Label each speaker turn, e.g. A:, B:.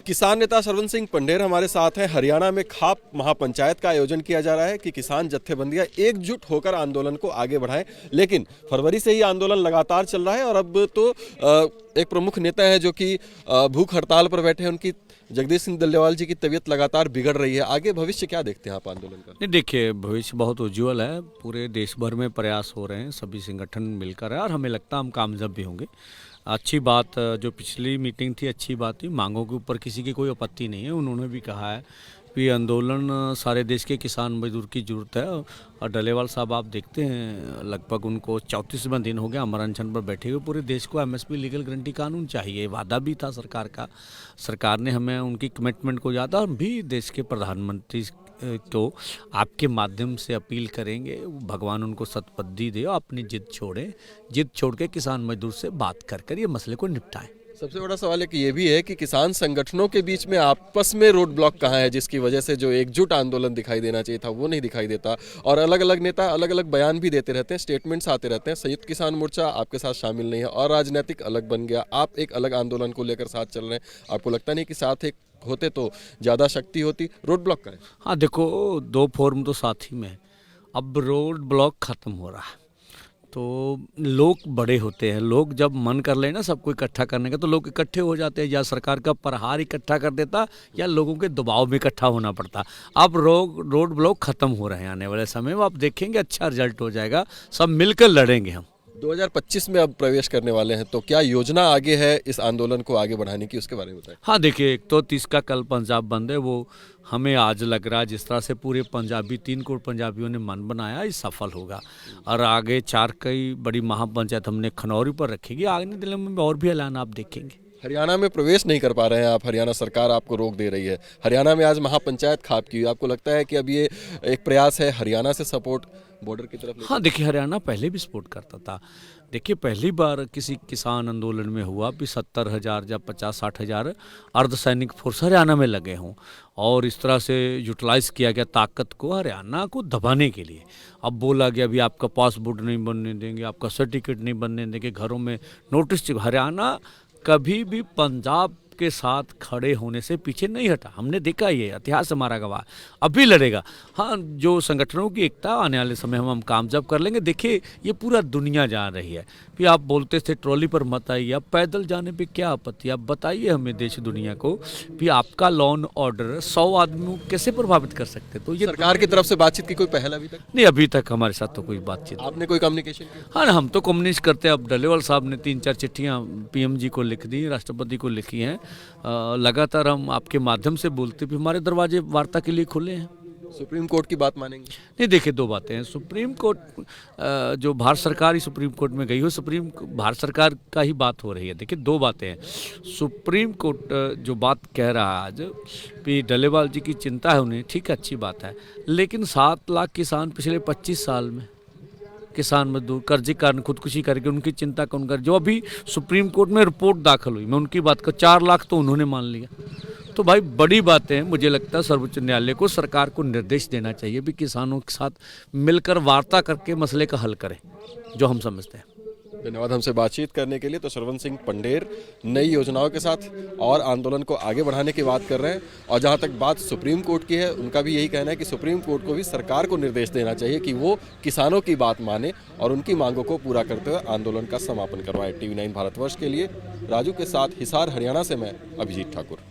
A: किसान नेता सरवन सिंह पंढेर हमारे साथ हैं। हरियाणा में खाप महापंचायत का आयोजन किया जा रहा है कि किसान जत्थेबंदियां एकजुट होकर आंदोलन को आगे बढ़ाएं। लेकिन फरवरी से ही आंदोलन लगातार चल रहा है और अब तो एक प्रमुख नेता है जो कि भूख हड़ताल पर बैठे हैं। उनकी जगदीश सिंह डल्लेवाल जी की तबीयत लगातार बिगड़ रही है। आगे भविष्य क्या देखते हैं आप आंदोलन का?
B: नहीं, देखिए, भविष्य बहुत उज्जवल है। पूरे देश भर में प्रयास हो रहे हैं, सभी संगठन मिलकर है और हमें लगता है हम कामयाब भी होंगे। अच्छी बात, जो पिछली मीटिंग थी अच्छी बात थी। मांगों के ऊपर किसी की कोई आपत्ति नहीं है। उन्होंने भी कहा है कि आंदोलन सारे देश के किसान मजदूर की जरूरत है। और डल्लेवाल साहब आप देखते हैं, लगभग उनको 34वां दिन हो गया अमर अनशन पर बैठे हुए। पूरे देश को एमएसपी लीगल गारंटी कानून चाहिए, वादा भी था सरकार का। सरकार ने हमें उनकी कमिटमेंट को याद, और भी देश के प्रधानमंत्री तो आपके माध्यम से अपील करेंगे, भगवान उनको सतबुद्धि दे, अपनी जिद छोड़ें, जिद छोड़ के किसान मजदूर से बात कर ये मसले को निपटाएं।
A: सबसे बड़ा सवाल एक ये भी है कि किसान संगठनों के बीच में आपस में रोड ब्लॉक कहाँ है, जिसकी वजह से जो एकजुट आंदोलन दिखाई देना चाहिए था वो नहीं दिखाई देता। और अलग अलग नेता अलग अलग बयान भी देते रहते हैं, स्टेटमेंट्स आते रहते हैं। संयुक्त किसान मोर्चा आपके साथ शामिल नहीं है और राजनीतिक अलग बन गया, आप एक अलग आंदोलन को लेकर साथ चल रहे हैं। आपको लगता नहीं कि साथ एक होते तो ज़्यादा शक्ति होती? रोड ब्लॉक का है।
B: हाँ, देखो, दो फोरम तो साथ ही में है। अब रोड ब्लॉक खत्म हो रहा है तो लोग बड़े होते हैं। लोग जब मन कर ले ना सबको इकट्ठा करने का, तो लोग इकट्ठे हो जाते हैं। या सरकार का प्रहार इकट्ठा कर देता, या लोगों के दबाव में इकट्ठा होना पड़ता। अब रोड ब्लॉक खत्म हो रहे हैं। आने वाले समय में आप देखेंगे अच्छा रिजल्ट हो जाएगा, सब मिलकर लड़ेंगे हम।
A: 2025 में अब प्रवेश करने वाले हैं, तो क्या योजना आगे है इस आंदोलन को आगे बढ़ाने की, उसके बारे में बताएं।
B: हाँ, देखिए, एक तो 30 का कल पंजाब बंद है, वो हमें आज लग रहा है जिस तरह से पूरे पंजाबी 3 करोड़ पंजाबियों ने मन बनाया, ये सफल होगा। और आगे 4 कई बड़ी महापंचायत हमने खनौरी पर रखेगी। आने दिनों में और भी ऐलान आप देखेंगे।
A: हरियाणा में प्रवेश नहीं कर पा रहे हैं आप, हरियाणा सरकार आपको रोक दे रही है। हरियाणा में आज महापंचायत खाप की, आपको लगता है कि अब ये एक प्रयास है हरियाणा से सपोर्ट बॉर्डर की तरफ?
B: हाँ, देखिए, हरियाणा पहले भी सपोर्ट करता था। देखिए, पहली बार किसी किसान आंदोलन में हुआ भी 70,000 या 50-60 हज़ार अर्धसैनिक फोर्स हरियाणा में लगे हों, और इस तरह से यूटिलाइज किया गया ताकत को हरियाणा को दबाने के लिए। अब बोला गया अभी आपका पासपोर्ट नहीं बनने देंगे, आपका सर्टिफिकेट नहीं बनने देंगे, घरों में नोटिस। हरियाणा कभी भी पंजाब के साथ खड़े होने से पीछे नहीं हटा। हमने देखा, ये इतिहास हमारा गवाह, अभी लड़ेगा। हाँ, जो संगठनों की एकता आने वाले समय हम कामयाब कर लेंगे। देखिए, ये पूरा दुनिया जान रही है। फिर आप बोलते थे ट्रॉली पर मत आइए, अब पैदल जाने पे क्या आपत्ति? आप बताइए हमें, देश दुनिया को, भी आपका लॉ एंड ऑर्डर 100 आदमियों को कैसे प्रभावित कर सकते? तो ये
A: सरकार की तरफ से बातचीत की कोई पहल अभी तक
B: नहीं, अभी तक हमारे साथ तो कोई बातचीत।
A: आपने कोई कम्युनिकेशन किया?
B: हाँ, हम तो कम्युनिकेट करते हैं। अब डल्लेवाल साहब ने 3-4 चिट्ठियाँ पीएम जी को लिख दी, राष्ट्रपति को लिखी हैं। लगातार हम आपके माध्यम से बोलते भी, हमारे दरवाजे वार्ता के लिए खुले हैं।
A: सुप्रीम कोर्ट की बात मानेंगे?
B: नहीं, देखिए, दो बातें हैं। सुप्रीम कोर्ट, जो भारत सरकार ही सुप्रीम कोर्ट में गई हो, भारत सरकार का ही बात हो रही है। देखिए, दो बातें हैं। सुप्रीम कोर्ट जो बात कह रहा है आज, भी डल्लेवाल जी की चिंता है उन्हें, ठीक है, अच्छी बात है। लेकिन 7 लाख किसान पिछले 25 साल में, किसान मजदूर कर्जे कारण खुदकुशी करके, उनकी चिंता कौन कर? जो अभी सुप्रीम कोर्ट में रिपोर्ट दाखिल हुई, मैं उनकी बात कर, 4 लाख तो उन्होंने मान लिया। तो भाई, बड़ी बातें हैं। मुझे लगता है सर्वोच्च न्यायालय को, सरकार को निर्देश देना चाहिए भी किसानों के साथ मिलकर वार्ता करके मसले का हल करें, जो हम समझते हैं।
A: धन्यवाद हमसे बातचीत करने के लिए। तो सरवन सिंह पंढेर नई योजनाओं के साथ और आंदोलन को आगे बढ़ाने की बात कर रहे हैं। और जहां तक बात सुप्रीम कोर्ट की है, उनका भी यही कहना है कि सुप्रीम कोर्ट को भी सरकार को निर्देश देना चाहिए कि वो किसानों की बात माने और उनकी मांगों को पूरा करते हुए आंदोलन का समापन करवाए। TV9 भारतवर्ष के लिए राजू के साथ हिसार, हरियाणा से मैं अभिजीत ठाकुर।